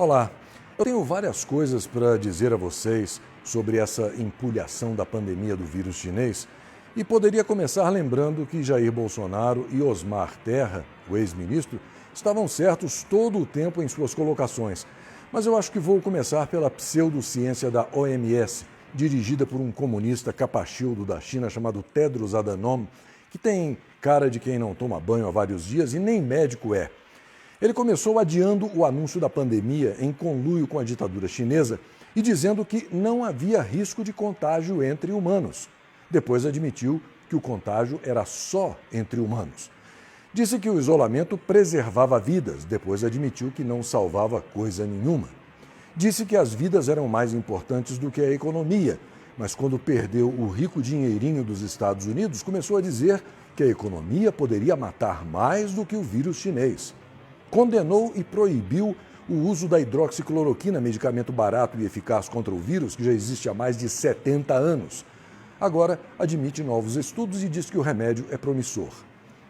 Olá, eu tenho várias coisas para dizer a vocês sobre essa empulhação da pandemia do vírus chinês e poderia começar lembrando que Jair Bolsonaro e Osmar Terra, o ex-ministro, estavam certos todo o tempo em suas colocações. Mas eu acho que vou começar pela pseudociência da OMS, dirigida por um comunista capachildo da China chamado Tedros Adhanom, que tem cara de quem não toma banho há vários dias e nem médico é. Ele começou adiando o anúncio da pandemia em conluio com a ditadura chinesa e dizendo que não havia risco de contágio entre humanos. Depois admitiu que o contágio era só entre humanos. Disse que o isolamento preservava vidas, depois admitiu que não salvava coisa nenhuma. Disse que as vidas eram mais importantes do que a economia, mas quando perdeu o rico dinheirinho dos Estados Unidos, começou a dizer que a economia poderia matar mais do que o vírus chinês. Condenou e proibiu o uso da hidroxicloroquina, medicamento barato e eficaz contra o vírus, que já existe há mais de 70 anos. Agora admite novos estudos e diz que o remédio é promissor.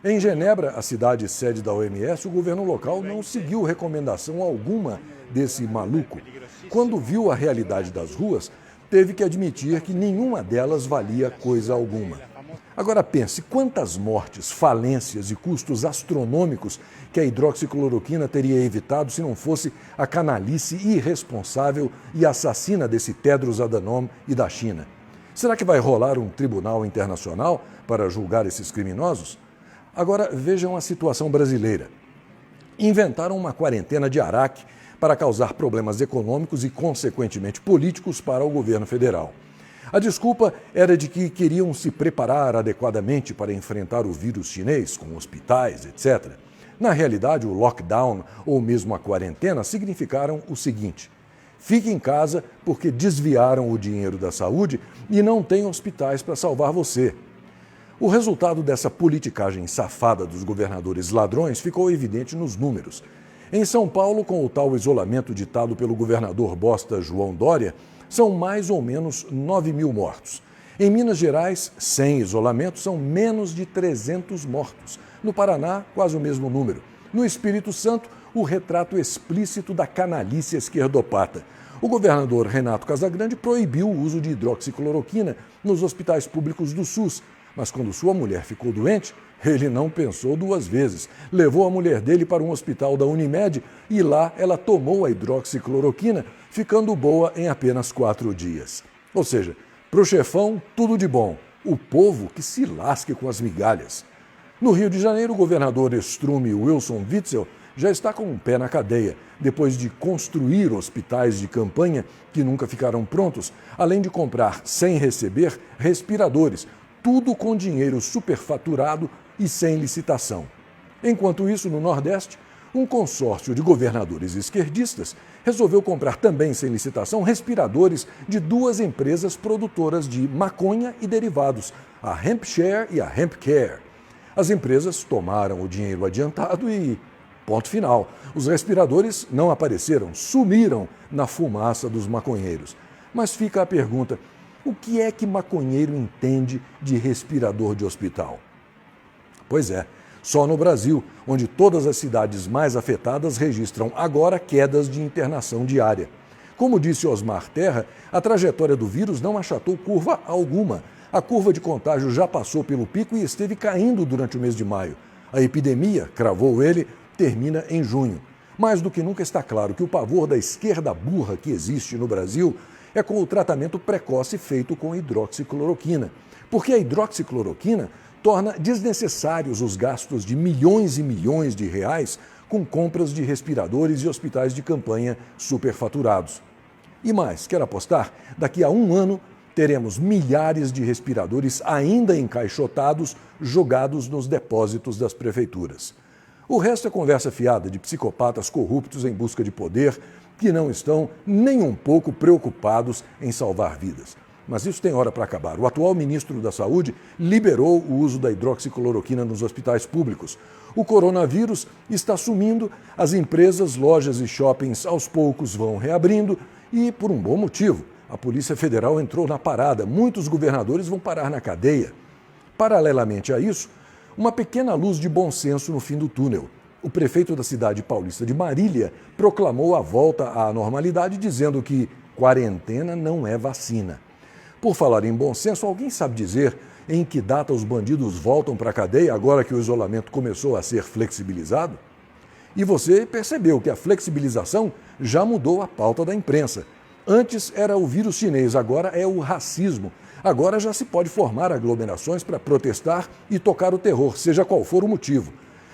Em Genebra, a cidade sede da OMS, o governo local não seguiu recomendação alguma desse maluco. Quando viu a realidade das ruas, teve que admitir que nenhuma delas valia coisa alguma. Agora pense, quantas mortes, falências e custos astronômicos que a hidroxicloroquina teria evitado se não fosse a canalice irresponsável e assassina desse Tedros Adhanom e da China. Será que vai rolar um tribunal internacional para julgar esses criminosos? Agora vejam a situação brasileira. Inventaram uma quarentena de Araque para causar problemas econômicos e, consequentemente, políticos para o governo federal. A desculpa era de que queriam se preparar adequadamente para enfrentar o vírus chinês, com hospitais, etc. Na realidade, o lockdown ou mesmo a quarentena significaram o seguinte: fique em casa porque desviaram o dinheiro da saúde e não tem hospitais para salvar você. O resultado dessa politicagem safada dos governadores ladrões ficou evidente nos números. Em São Paulo, com o tal isolamento ditado pelo governador bosta João Dória, são mais ou menos 9 mil mortos. Em Minas Gerais, sem isolamento, são menos de 300 mortos. No Paraná, quase o mesmo número. No Espírito Santo, o retrato explícito da canalice esquerdopata. O governador Renato Casagrande proibiu o uso de hidroxicloroquina nos hospitais públicos do SUS. Mas quando sua mulher ficou doente, ele não pensou duas vezes. Levou a mulher dele para um hospital da Unimed e lá ela tomou a hidroxicloroquina, ficando boa em apenas 4 dias. Ou seja, para o chefão, tudo de bom. O povo que se lasque com as migalhas. No Rio de Janeiro, o governador estrume Wilson Witzel já está com um pé na cadeia, depois de construir hospitais de campanha que nunca ficaram prontos, além de comprar, sem receber, respiradores, tudo com dinheiro superfaturado e sem licitação. Enquanto isso, no Nordeste, um consórcio de governadores esquerdistas resolveu comprar também sem licitação respiradores de 2 empresas produtoras de maconha e derivados, a Hempshare e a Hempcare. As empresas tomaram o dinheiro adiantado e ponto final. Os respiradores não apareceram, sumiram na fumaça dos maconheiros. Mas fica a pergunta: o que é que maconheiro entende de respirador de hospital? Pois é, só no Brasil, onde todas as cidades mais afetadas registram agora quedas de internação diária. Como disse Osmar Terra, a trajetória do vírus não achatou curva alguma. A curva de contágio já passou pelo pico e esteve caindo durante o mês de maio. A epidemia, cravou ele, termina em junho. Mais do que nunca está claro que o pavor da esquerda burra que existe no Brasil é com o tratamento precoce feito com hidroxicloroquina. Porque a hidroxicloroquina torna desnecessários os gastos de milhões e milhões de reais com compras de respiradores e hospitais de campanha superfaturados. E mais, quer apostar? Daqui a 1 ano, teremos milhares de respiradores ainda encaixotados, jogados nos depósitos das prefeituras. O resto é conversa fiada de psicopatas corruptos em busca de poder, que não estão nem um pouco preocupados em salvar vidas. Mas isso tem hora para acabar. O atual ministro da Saúde liberou o uso da hidroxicloroquina nos hospitais públicos. O coronavírus está sumindo, as empresas, lojas e shoppings aos poucos vão reabrindo e por um bom motivo. A Polícia Federal entrou na parada, muitos governadores vão parar na cadeia. Paralelamente a isso, uma pequena luz de bom senso no fim do túnel. o prefeito da cidade paulista de Marília proclamou a volta à normalidade, dizendo que quarentena não é vacina. Por falar em bom senso, alguém sabe dizer em que data os bandidos voltam para a cadeia agora que o isolamento começou a ser flexibilizado? E você percebeu que a flexibilização já mudou a pauta da imprensa. Antes era o vírus chinês, agora é o racismo. Agora já se pode formar aglomerações para protestar e tocar o terror, seja qual for o motivo.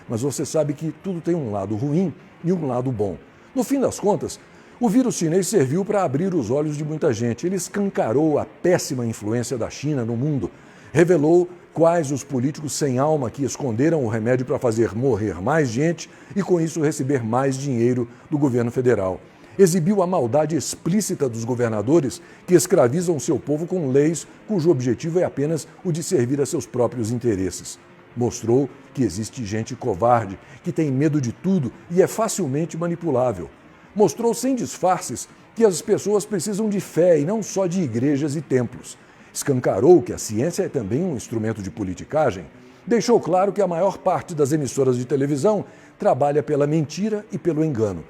Mas você sabe que tudo tem um lado ruim e um lado bom. No fim das contas, o vírus chinês serviu para abrir os olhos de muita gente. Ele escancarou a péssima influência da China no mundo, revelou quais os políticos sem alma que esconderam o remédio para fazer morrer mais gente e, com isso, receber mais dinheiro do governo federal. Exibiu a maldade explícita dos governadores que escravizam seu povo com leis cujo objetivo é apenas o de servir a seus próprios interesses. Mostrou que existe gente covarde, que tem medo de tudo e é facilmente manipulável. Mostrou sem disfarces que as pessoas precisam de fé e não só de igrejas e templos. Escancarou que a ciência é também um instrumento de politicagem. Deixou claro que a maior parte das emissoras de televisão trabalha pela mentira e pelo engano.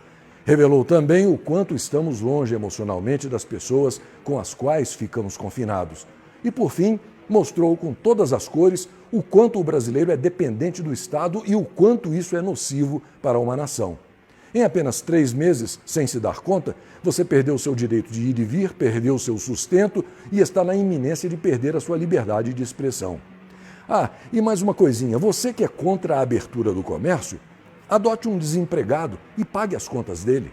Revelou também o quanto estamos longe emocionalmente das pessoas com as quais ficamos confinados. E, por fim, mostrou com todas as cores o quanto o brasileiro é dependente do Estado e o quanto isso é nocivo para uma nação. Em apenas 3 meses, sem se dar conta, você perdeu seu direito de ir e vir, perdeu seu sustento e está na iminência de perder a sua liberdade de expressão. Ah, e mais uma coisinha, você que é contra a abertura do comércio, adote um desempregado e pague as contas dele.